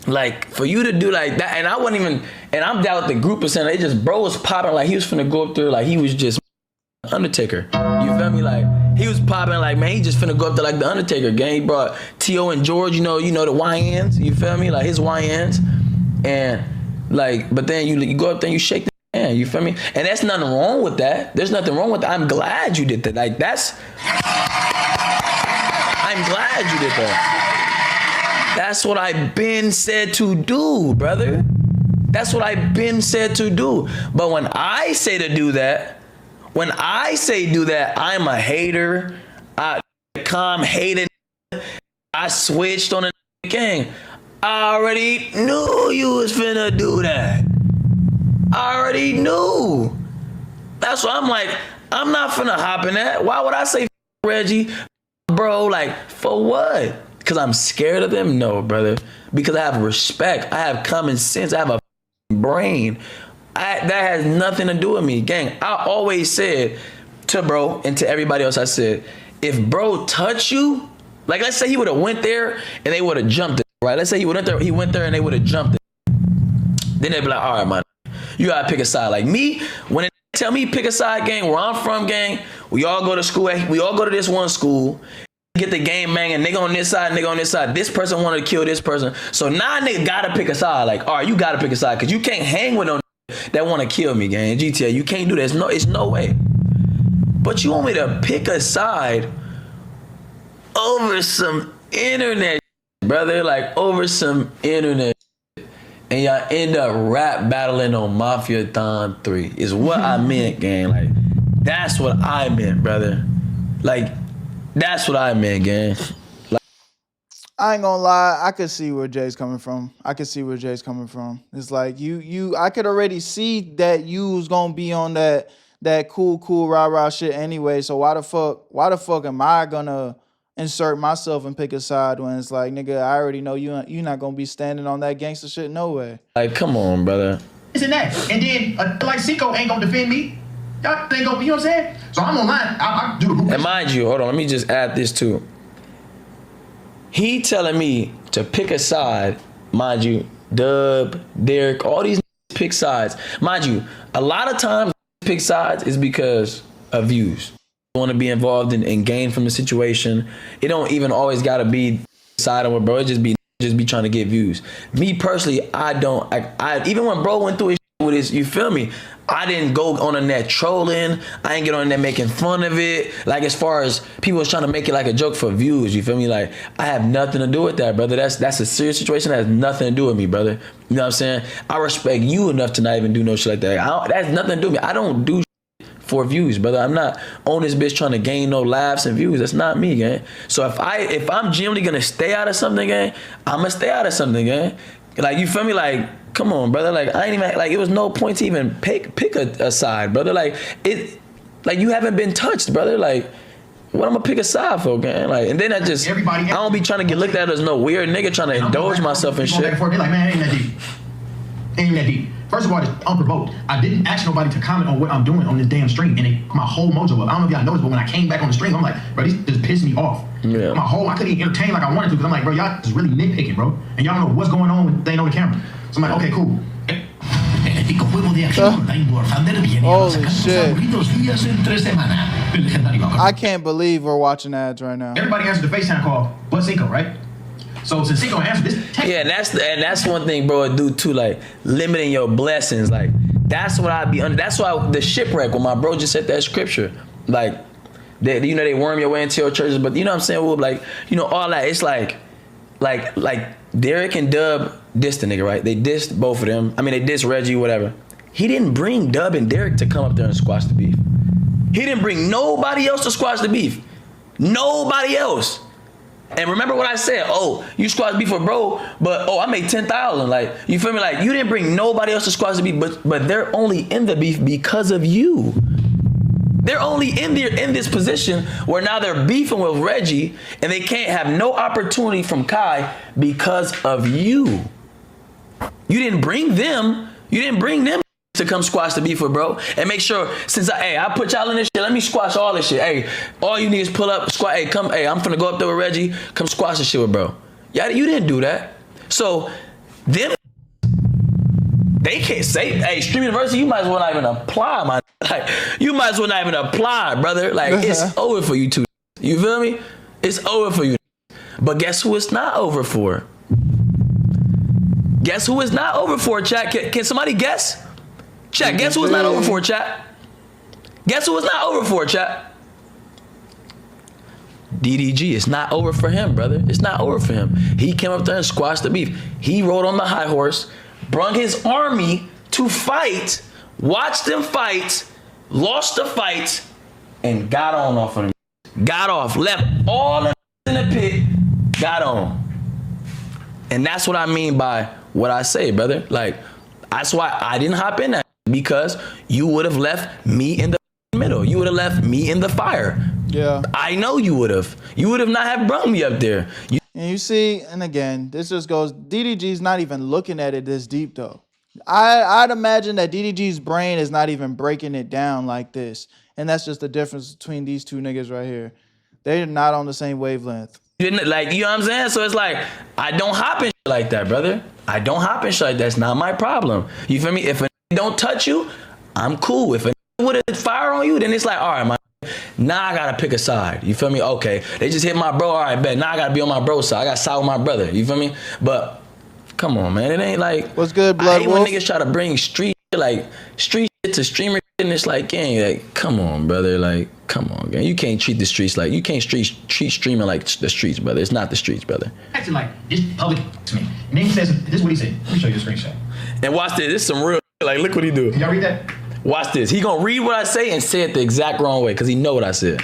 like, for you to do like that, and I wasn't even, and I'm down with the group of saying, they just, bro was popping like he was finna go up there like he was just Undertaker. You feel me? Like, he was popping like, man, he just finna go up there like the Undertaker, gang. He brought T.O. and George, you know the YNs, you feel me? Like his YNs. And like, but then you go up there and you shake the hand, you feel me? And that's nothing wrong with that. There's nothing wrong with that. I'm glad you did that. Like I'm glad you did that. That's what I've been said to do, brother. That's what I've been said to do. But when I say to do that, when I say do that, I'm a hater. I hated. I switched on a gang. I already knew you was finna do that. I already knew. That's why I'm like, I'm not finna hop in that. Why would I say Reggie, bro? Like, for what? Because I'm scared of them? No, brother. Because I have respect. I have common sense. I have a brain. That has nothing to do with me, gang. I always said to bro and to everybody else, I said, if bro touch you, like let's say he would have went there and they would have jumped it, right? Let's say he went there and they would have jumped it. Then they'd be like, all right, man, you gotta pick a side. Like me, when it tell me pick a side, gang. Where I'm from, gang, we all go to school. We all go to this one school. Get the game, man, and nigga on this side, nigga on this side. This person wanted to kill this person. So now nigga gotta pick a side. Like, all right, you gotta pick a side, because you can't hang with no that want to kill me, gang. GTA, you can't do that. It's no way. But you want me to pick a side over some internet, brother, like over some internet, and y'all end up rap battling on Mafia Thon 3 is what I meant, gang. Like, that's what I meant, brother. Like, that's what I meant, gang. Like, I ain't gonna lie, I could see where Jay's coming from. It's like I could already see that you was gonna be on that cool rah shit anyway. So why the fuck am I gonna insert myself and pick a side when it's like, nigga, I already know you're not gonna be standing on that gangster shit, no way. Like, come on, brother. Isn't that? And then like Cinco ain't gonna defend me. Y'all think gonna, you know what I'm saying? So I'm online. I do the group. And mind you, hold on, let me just add this too. He telling me to pick a side, mind you, Dub, Derek, all these pick sides. Mind you, a lot of times pick sides is because of views. Want to be involved in gain from the situation. It don't even always gotta be side of it, bro. It just be trying to get views. Me personally, I even when bro went through his with his, you feel me? I didn't go on the net trolling. I ain't get on the net making fun of it. Like, as far as people was trying to make it like a joke for views, you feel me? Like, I have nothing to do with that, brother. That's a serious situation. That has nothing to do with me, brother. You know what I'm saying? I respect you enough to not even do no shit like that. That has nothing to do with me. I don't do shit for views, brother. I'm not on this bitch trying to gain no laughs and views. That's not me, gang. So if I'm genuinely gonna stay out of something, gang, I'm gonna stay out of something, gang. Like, you feel me? Like, come on, brother. Like, I ain't even, like, it was no point to even pick a side, brother. Like, you haven't been touched, brother. Like, what I'm gonna pick a side for, gang? Like, and then I don't be trying to get looked at as no weird nigga trying to indulge myself and shit. Back and forth, like, man, ain't that deep. Ain't that deep. First of all, it's unprovoked. I didn't ask nobody to comment on what I'm doing on this damn stream, and my whole mojo up. I don't know if y'all noticed, but when I came back on the stream, I'm like, bro, this just pissed me off. Yeah. I couldn't even entertain like I wanted to, because I'm like, bro, y'all just really nitpicking, bro. And y'all don't know what's going on when they know the camera. So I'm like, okay, cool. Holy shit. I can't believe we're watching ads right now. Everybody answered the FaceTime call but Cinco, right? So since Cinco answered this, yeah, and that's one thing, bro, I do too, like limiting your blessings. Like, that's what I be under. That's why the shipwreck, when my bro just said that scripture, like, they worm your way into your churches, but you know what I'm saying? Well, like, you know, all that. It's like Derek and Dub dissed the nigga, right? They dissed both of them. I mean, they dissed Reggie, whatever. He didn't bring Dub and Derek to come up there and squash the beef. He didn't bring nobody else to squash the beef. Nobody else. And remember what I said? Oh, you squash beef for bro, but I made 10,000. Like, you feel me? Like, you didn't bring nobody else to squash the beef, but they're only in the beef because of you. They're only in this position where now they're beefing with Reggie, and they can't have no opportunity from Kai because of you. You didn't bring them. You didn't bring them to come squash the beef with bro, and make sure, since I put y'all in this shit, let me squash all this shit. Hey, all you niggas pull up, squash. Hey, come. Hey, I'm finna go up there with Reggie. Come squash the shit with bro. Yeah, you didn't do that. So them, they can't say, hey, Stream University, you might as well not even apply, man. Like, you might as well not even apply, brother. Like, it's over for you two. You feel me? It's over for you. But guess who it's not over for? Guess who it's not over for, chat? Can somebody guess? Chat, guess who it's not over for, chat? Guess who it's not over for, chat? DDG. It's not over for him, brother. It's not over for him. He came up there and squashed the beef. He rode on the high horse, brung his army to fight, watched them fight, lost the fight, and got on off of them. Got off, left all in the pit, got on. And that's what I mean by what I say, brother. Like, that's why I didn't hop in that, because you would have left me in the middle. You would have left me in the fire. Yeah. I know you would have. You would have not have brought me up there. And you see, and again, this just goes, DDG's not even looking at it this deep, though. I'd imagine that DDG's brain is not even breaking it down like this. And that's just the difference between these two niggas right here. They're not on the same wavelength. Like, you know what I'm saying? So it's like, I don't hop in shit like that, brother. I don't hop in shit like that. That's not my problem. You feel me? If a don't touch you, I'm cool. If a with a fire on you, then it's like, all right, man. Now I gotta pick a side. You feel me? Okay, they just hit my bro. All right, bet. Now I gotta be on my bro side. I gotta side with my brother. You feel me? But come on, man. It ain't like. What's good, Blood I hate Wolf? when niggas try to bring street shit to streamer shit, and it's like, gang, like, come on, brother. Like, come on, gang. You can't treat the streets like you can't treat streaming like the streets, brother. It's not the streets, brother. Acting like this public to me. And then he says, this is what he said. Let me show you the screenshot. And watch this. This is some real. Like, look what he do. Can y'all read that? Watch this. He gonna read what I say and say it the exact wrong way because he know what I said.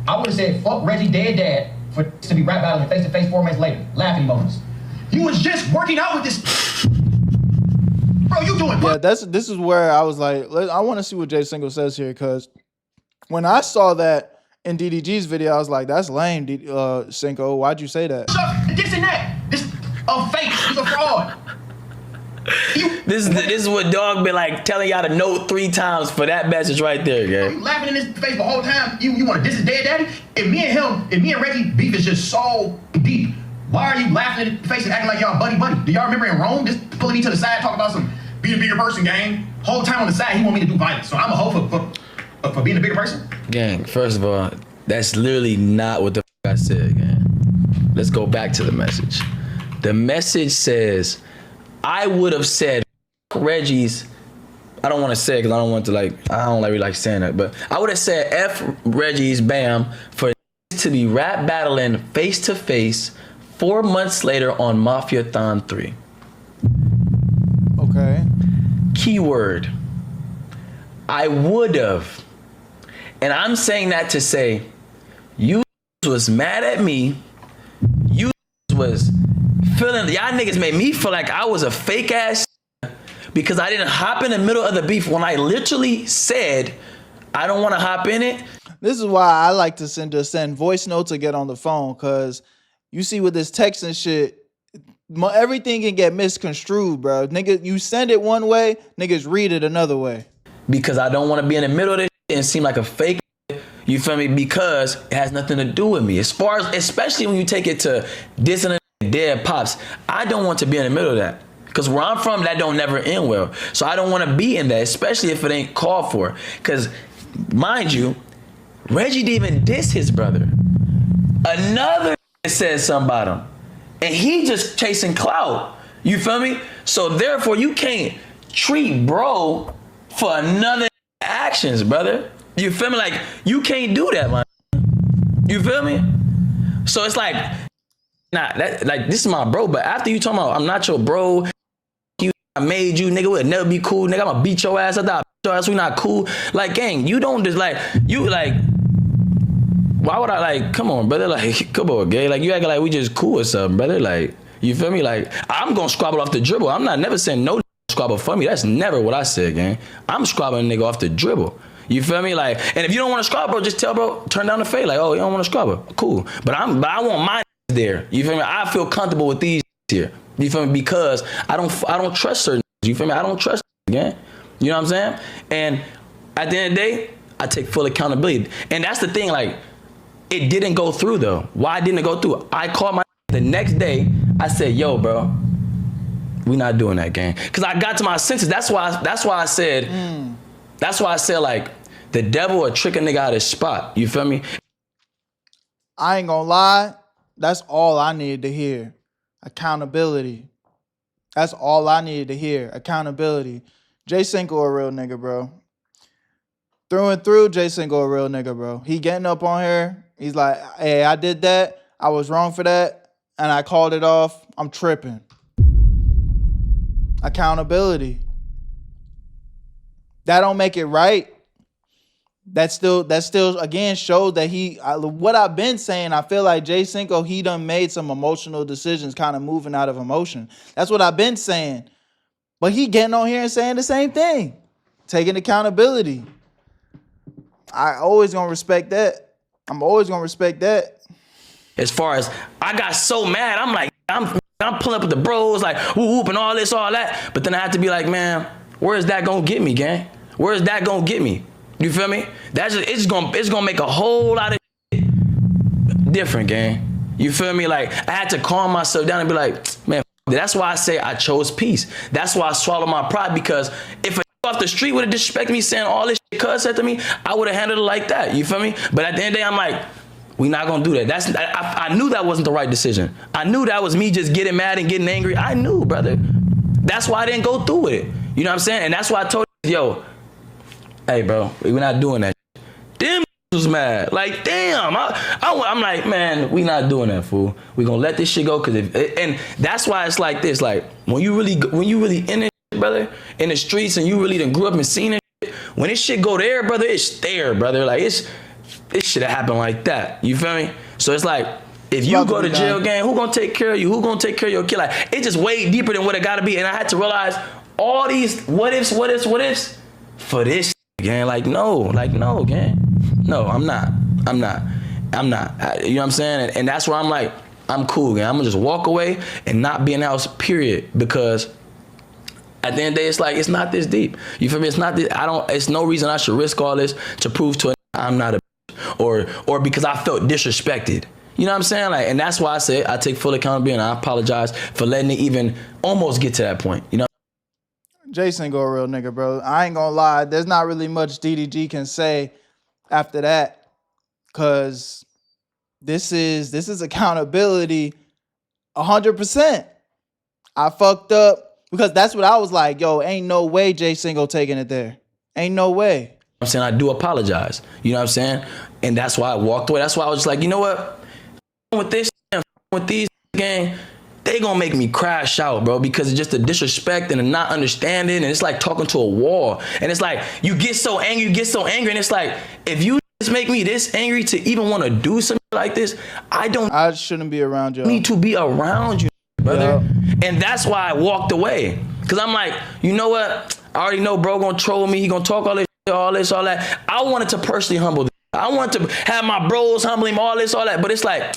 I would have said, fuck Reggie dead dad for to be rap battling face to face 4 months later. Laughing moments. You was just working out with this. Bro, you doing Yeah, this is where I was like, I want to see what Jay Cinco says here, because when I saw that in DDG's video, I was like, that's lame, Cinco. Why'd you say that? This and that. This a fake. He's a fraud. This is what dog been like telling y'all to note 3 times for that message right there, gang. You laughing in his face the whole time. You want to diss his dead daddy? If me and Reggie beef is just so deep, why are you laughing in his face and acting like y'all buddy? Do y'all remember in Rome just pulling me to the side, talking about some being a bigger person, gang? Whole time on the side, he want me to do violence. So I'm a hoe for being a bigger person? Gang, first of all, that's literally not what the I said, gang. Let's go back to the message. The message says, I would have said Reggie's, I don't want to say it because I don't want to I don't really like saying that, but I would have said F Reggie's Bam for to be rap battling face to face 4 months later on Mafia-thon 3. Okay. Keyword, I would have. And I'm saying that to say, you was mad at me, you was feeling, y'all niggas made me feel like I was a fake ass because I didn't hop in the middle of the beef when I literally said I don't want to hop in it. This is why I like to send voice notes or get on the phone, because you see with this text and shit, everything can get misconstrued, bro. Nigga, you send it one way, niggas read it another way. Because I don't want to be in the middle of this shit and seem like a fake. You feel me? Because it has nothing to do with me. As far as, especially when you take it to dissing dead pops, I don't want to be in the middle of that. Because where I'm from, that don't never end well. So I don't want to be in that, especially if it ain't called for. Because, mind you, Reggie didn't even diss his brother. Another said something about him. And he just chasing clout. You feel me? So therefore, you can't treat bro for another actions, brother. You feel me? Like, you can't do that, man. You feel me? So it's like, nah, this is my bro, but after you talking about I'm not your bro, I made you, nigga, we'll never be cool, nigga, I'ma beat your ass, I thought your ass, we not cool. Like, gang, you don't just why would I come on, brother, come on, gay, you acting like we just cool or something, brother, you feel me? I'm gonna squabble off the dribble. I'm not never saying no squabble for me. That's never what I said, gang. I'm squabbling nigga off the dribble. You feel me? And if you don't want to squabble, bro, just tell bro, turn down the fade. Oh, you don't want to squabble. Cool. But I want mine there. You feel me? I feel comfortable with these here. You feel me? Because I don't trust certain. You feel me? I don't trust again. You know what I'm saying? And at the end of the day, I take full accountability. And that's the thing, it didn't go through though. Why didn't it go through? I called my the next day, I said, yo, bro, we not doing that, gang. Cause I got to my senses. That's why I said, the devil will trick a nigga out of his spot. You feel me? I ain't gonna lie. That's all I needed to hear. Accountability. That's all I needed to hear. Accountability. Jay Cinco a real nigga, bro. Through and through, Jay Cinco a real nigga, bro. He getting up on here. He's like, hey, I did that. I was wrong for that. And I called it off. I'm tripping. Accountability. That don't make it right. That still again showed that what I've been saying, I feel like Jay Cinco, he done made some emotional decisions, kind of moving out of emotion. That's what I've been saying. But he getting on here and saying the same thing. Taking accountability. I always gonna respect that. I'm always gonna respect that. As far as I got so mad, I'm like, I'm pulling up with the bros, whoop and all this, all that. But then I have to be like, man, where is that gonna get me, gang? Where is that gonna get me? You feel me? It's gonna make a whole lot of shit different, gang. You feel me? I had to calm myself down and be like, man, that's why I say I chose peace. That's why I swallowed my pride, because if a off the street would have disrespected me, saying all this shit cuz said to me, I would have handled it like that. You feel me? But at the end of the day, I'm like, we not gonna do that. I knew that wasn't the right decision. I knew that was me just getting mad and getting angry. I knew, brother. That's why I didn't go through with it. You know what I'm saying? And that's why I told you, yo, hey, bro, we're not doing that. Them was mad. Like, damn. I'm like, man, we not doing that, fool. We gonna let this shit go, and that's why it's like this. Like, when you really in it, brother, in the streets, and you really done grew up and seen it, when this shit go there, brother, it's there, brother. Like, this should have happened like that. You feel me? So it's like, if you go to jail, gang, who gonna take care of you? Who gonna take care of your kid? Like, it's just way deeper than what it gotta be. And I had to realize all these what ifs for this, gang. Like, no, gang. No, I'm not. You know what I'm saying? And that's where I'm like, I'm cool, gang. I'm gonna just walk away and not be in the house, period. Because at the end of the day, it's like, it's not this deep. You feel me? It's not this, it's no reason I should risk all this to prove to I'm not a or because I felt disrespected. You know what I'm saying? Like, and that's why I say I take full accountability, and I apologize for letting it even almost get to that point. You know? Jason go a real nigga, bro. I ain't gonna lie. There's not really much DDG can say after that, cause this is accountability 100%. I fucked up, because that's what I was like, yo, ain't no way J Cinco taking it there. Ain't no way. I'm saying, I do apologize. You know what I'm saying? And that's why I walked away. That's why I was just like, you know what? With this, with these gang, they gonna make me crash out, bro, because it's just the disrespect and the not understanding, and it's like talking to a wall. And it's like, you get so angry, and it's like, if you just make me this angry to even want to do something like this, I shouldn't be around you. Need to be around you, brother. Yeah. And that's why I walked away. Cause I'm like, you know what? I already know bro gonna troll me, he gonna talk all that. I wanted to personally humble them. I wanted to have my bros humble him, all that. But it's like,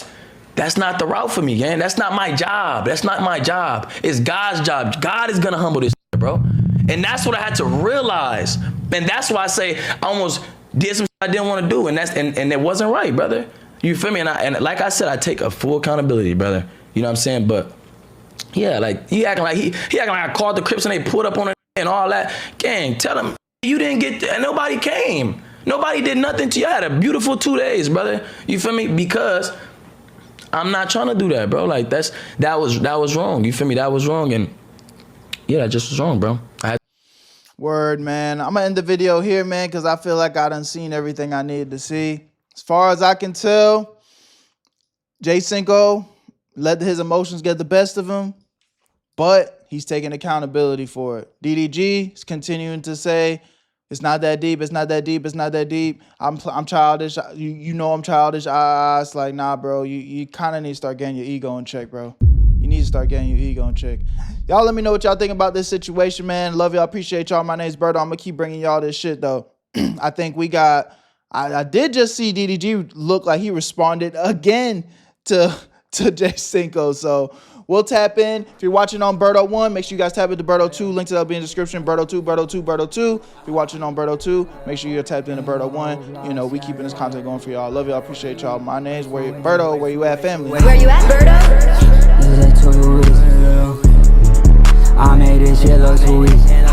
that's not the route for me, gang. That's not my job. That's not my job. It's God's job. God is gonna humble this, bro. And that's what I had to realize. And that's why I say I almost did some shit I didn't want to do. And it wasn't right, brother. You feel me? And like I said, I take a full accountability, brother. You know what I'm saying? But yeah, like he acting like I called the Crips and they pulled up on it and all that. Gang, tell him you didn't get there. Nobody came. Nobody did nothing to you. I had a beautiful 2 days, brother. You feel me? Because I'm not trying to do that, bro. Like that was wrong. You feel me? That was wrong. And yeah, that just was wrong, bro. Word, man. I'm gonna end the video here, man, because I feel like I done seen everything I needed to see. As far as I can tell, J Cinco let his emotions get the best of him, but he's taking accountability for it. DDG is continuing to say, it's not that deep, it's not that deep, it's not that deep. I'm childish. You know I'm childish. It's like, nah, bro, you kind of need to start getting your ego in check, bro. You need to start getting your ego in check. Y'all let me know what y'all think about this situation, man. Love y'all, appreciate y'all. My name's Berto. I'm going to keep bringing y'all this shit, though. I think we got, I did just see DDG look like he responded again to J Cinco. So we'll tap in. If you're watching on Berto 1, make sure you guys tap into Berto 2. Links will be in the description. Berto 2, Berto 2, Berto 2. If you're watching on Berto 2, make sure you're tapped into Berto 1. You know, we keeping this content going for y'all. Love y'all, appreciate y'all. My name's Berto. Where you at, family? Where you at, Berto? I made this shit look too easy.